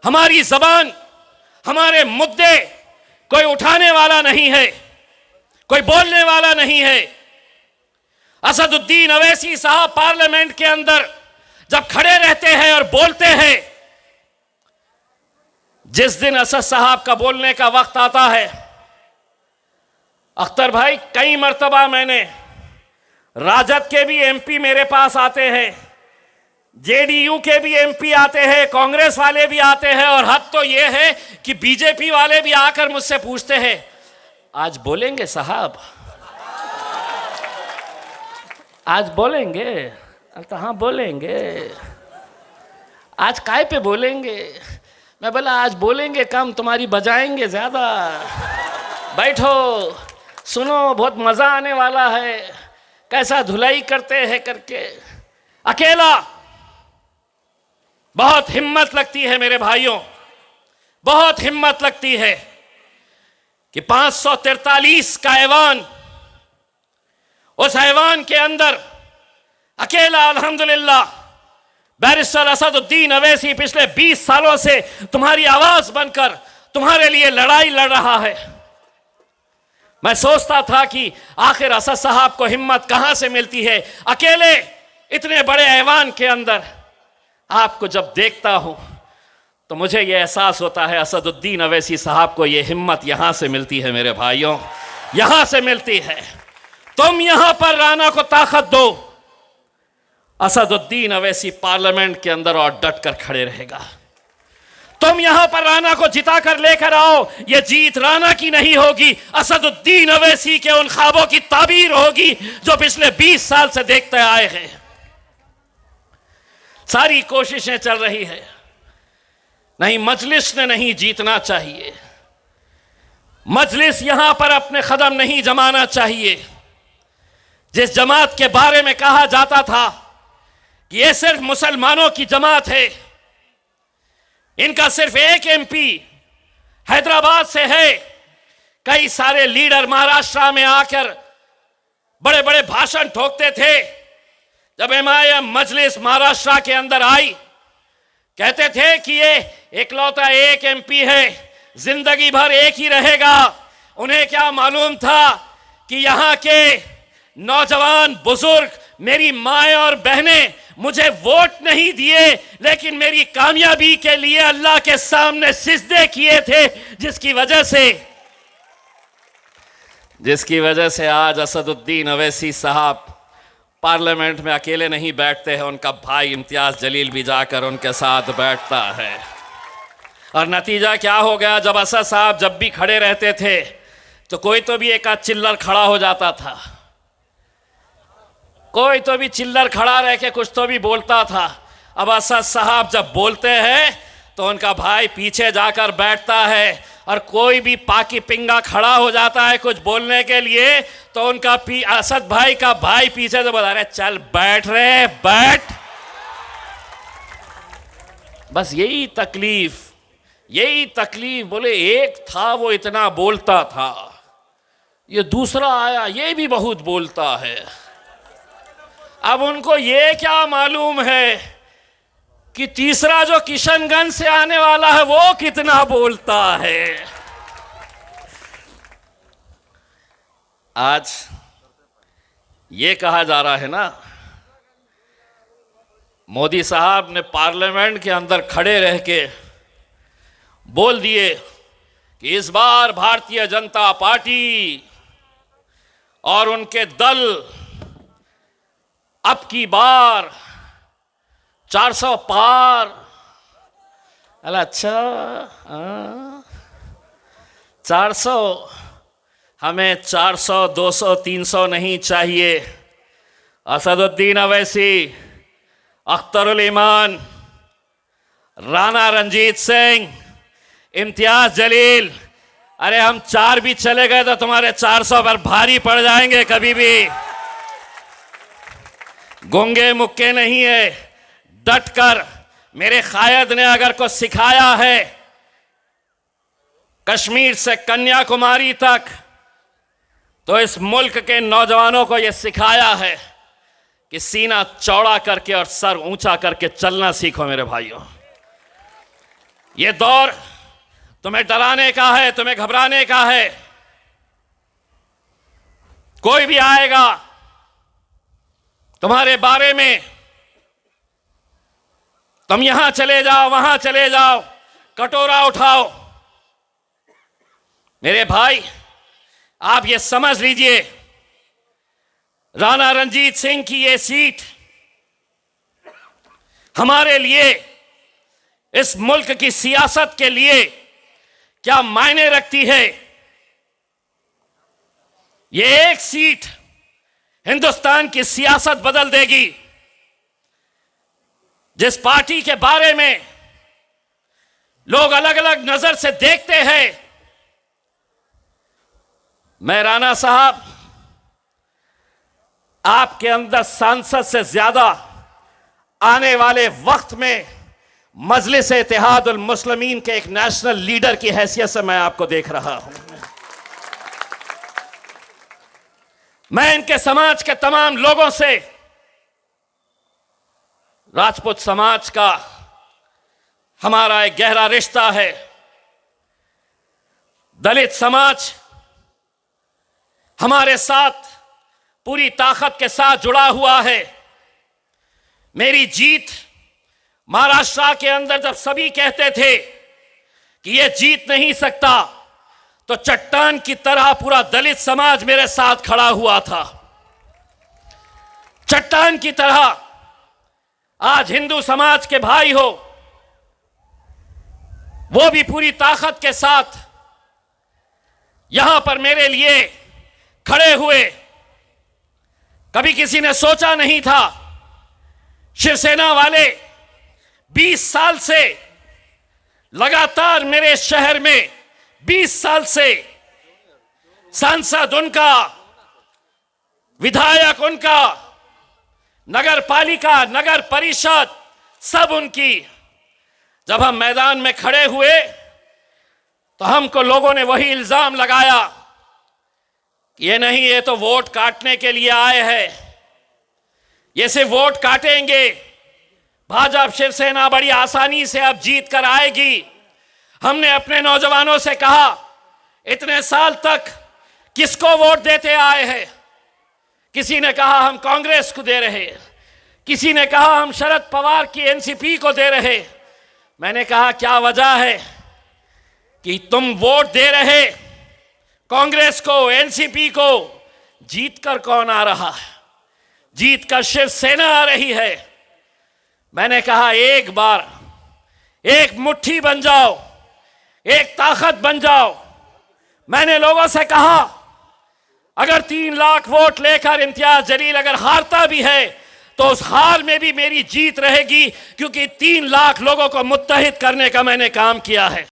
हमारी जबान, हमारे मुद्दे कोई उठाने वाला नहीं है, कोई बोलने वाला नहीं है। असदुद्दीन अवैसी साहब पार्लियामेंट के अंदर जब खड़े रहते हैं और बोलते हैं, जिस दिन असद साहब का बोलने का वक्त आता है, अख्तर भाई कई मर्तबा मैंने, राजद के भी एमपी मेरे पास आते हैं, जेडीयू के भी एमपी आते हैं, कांग्रेस वाले भी आते हैं, और हद तो यह है कि बीजेपी वाले भी आकर मुझसे पूछते हैं, आज बोलेंगे साहब, आज बोलेंगे? तो हाँ बोलेंगे। आज काय पे बोलेंगे? मैं बोला आज बोलेंगे कम, तुम्हारी बजाएंगे ज्यादा। बैठो सुनो, बहुत मजा आने वाला है, कैसा धुलाई करते हैं करके। अकेला बहुत हिम्मत लगती है मेरे भाइयों, बहुत हिम्मत लगती है कि 543 का ऐवान, उस ऐवान के अंदर अकेला अल्हम्दुलिल्लाह बैरिस्टर असदुद्दीन अवैसी पिछले 20 सालों से तुम्हारी आवाज बनकर तुम्हारे लिए लड़ाई लड़ रहा है। मैं सोचता था कि आखिर असद साहब को हिम्मत कहां से मिलती है, अकेले इतने बड़े ऐवान के अंदर। आपको जब देखता हूं तो मुझे यह एहसास होता है असदुद्दीन अवैसी साहब को यह हिम्मत यहां से मिलती है मेरे भाइयों, यहां से मिलती है। तुम यहां पर राना को ताकत दो, असदुद्दीन अवैसी पार्लियामेंट के अंदर और डट कर खड़े रहेगा। तुम यहां पर राना को जिता कर लेकर आओ, यह जीत राना की नहीं होगी, असदुद्दीन अवैसी के उन ख्वाबों की ताबीर होगी जो पिछले 20 साल से देखते आए हैं। सारी कोशिशें चल रही है, नहीं मजलिस ने नहीं जीतना चाहिए, मजलिस यहां पर अपने कदम नहीं जमाना चाहिए। जिस जमात के बारे में कहा जाता था कि ये सिर्फ मुसलमानों की जमात है, इनका सिर्फ एक एमपी हैदराबाद से है, कई सारे लीडर महाराष्ट्र में आकर बड़े बड़े भाषण ठोकते थे। जब एमआईएम मजलिस महाराष्ट्र के अंदर आई, कहते थे कि ये इकलौता एक एमपी है, जिंदगी भर एक ही रहेगा। उन्हें क्या मालूम था कि यहां के नौजवान बुजुर्ग, मेरी माएं और बहनें मुझे वोट नहीं दिए, लेकिन मेरी कामयाबी के लिए अल्लाह के सामने सिजदे किए थे, जिसकी वजह से आज असदुद्दीन अवैसी साहब पार्लियामेंट में अकेले नहीं बैठते हैं, उनका भाई इम्तियाज जलील भी जाकर उनके साथ बैठता है। और नतीजा क्या हो गया, जब असद साहब जब भी खड़े रहते थे तो कोई तो भी एक आध चिल्लर खड़ा हो जाता था, कोई तो भी चिल्लर खड़ा रह के कुछ तो भी बोलता था। अब असद साहब जब बोलते हैं तो उनका भाई पीछे जाकर बैठता है, और कोई भी पाकी पिंगा खड़ा हो जाता है कुछ बोलने के लिए तो उनका असद भाई का भाई पीछे से बोला, अरे चल बैठ रे बैठ। बस यही तकलीफ। बोले एक था वो इतना बोलता था, ये दूसरा आया ये भी बहुत बोलता है। अब उनको ये क्या मालूम है कि तीसरा जो किशनगंज से आने वाला है वो कितना बोलता है। आज ये कहा जा रहा है ना, मोदी साहब ने पार्लियामेंट के अंदर खड़े रह के बोल दिए कि इस बार भारतीय जनता पार्टी और उनके दल अब की बार 400 पार। अच्छा 400, हमें 400 200 300 नहीं चाहिए। असदुद्दीन अवैसी, अख्तरुल ईमान, राणा रणजीत सिंह, इम्तियाज जलील, अरे हम 4 भी चले गए तो तुम्हारे 400 पर भारी पड़ जाएंगे। कभी भी गूंगे मुक्के नहीं है, डट कर। मेरे कायद ने अगर को सिखाया है कश्मीर से कन्याकुमारी तक, तो इस मुल्क के नौजवानों को यह सिखाया है कि सीना चौड़ा करके और सर ऊंचा करके चलना सीखो मेरे भाइयों। ये दौर तुम्हें डराने का है, तुम्हें घबराने का है। कोई भी आएगा तुम्हारे बारे में, तुम यहां चले जाओ, वहां चले जाओ, कटोरा उठाओ। मेरे भाई, आप ये समझ लीजिए, राणा रणजीत सिंह की ये सीट हमारे लिए, इस मुल्क की सियासत के लिए क्या मायने रखती है। ये एक सीट हिंदुस्तान की सियासत बदल देगी। जिस पार्टी के बारे में लोग अलग अलग नजर से देखते हैं, मैं राणा साहब, आपके अंदर सांसद से ज्यादा आने वाले वक्त में मजलिस इत्तेहादुल मुस्लिमीन के एक नेशनल लीडर की हैसियत से मैं आपको देख रहा हूं। मैं इनके समाज के तमाम लोगों से, राजपूत समाज का हमारा एक गहरा रिश्ता है, दलित समाज हमारे साथ पूरी ताकत के साथ जुड़ा हुआ है। मेरी जीत महाराष्ट्र के अंदर जब सभी कहते थे कि यह जीत नहीं सकता, तो चट्टान की तरह पूरा दलित समाज मेरे साथ खड़ा हुआ था। चट्टान की तरह आज हिंदू समाज के भाई हो, वो भी पूरी ताकत के साथ यहां पर मेरे लिए खड़े हुए। कभी किसी ने सोचा नहीं था, शिवसेना वाले 20 साल से लगातार मेरे शहर में 20 साल से सांसद उनका, विधायक उनका, नगर पालिका, नगर परिषद सब उनकी। जब हम मैदान में खड़े हुए तो हमको लोगों ने वही इल्जाम लगाया कि ये नहीं, ये तो वोट काटने के लिए आए हैं, ये सिर्फ वोट काटेंगे, भाजपा शिवसेना बड़ी आसानी से अब जीत कर आएगी। हमने अपने नौजवानों से कहा, इतने साल तक किसको वोट देते आए हैं? किसी ने कहा हम कांग्रेस को दे रहे, किसी ने कहा हम शरद पवार की एनसीपी को दे रहे। मैंने कहा क्या वजह है कि तुम वोट दे रहे कांग्रेस को, एनसीपी को, जीत कर कौन आ रहा है? जीत कर शिवसेना आ रही है। मैंने कहा एक बार एक मुट्ठी बन जाओ, एक ताकत बन जाओ। मैंने लोगों से कहा अगर 3 लाख वोट लेकर इम्तियाज जलील अगर हारता भी है तो उस हार में भी मेरी जीत रहेगी, क्योंकि 3 लाख लोगों को मुत्तहिद करने का मैंने काम किया है।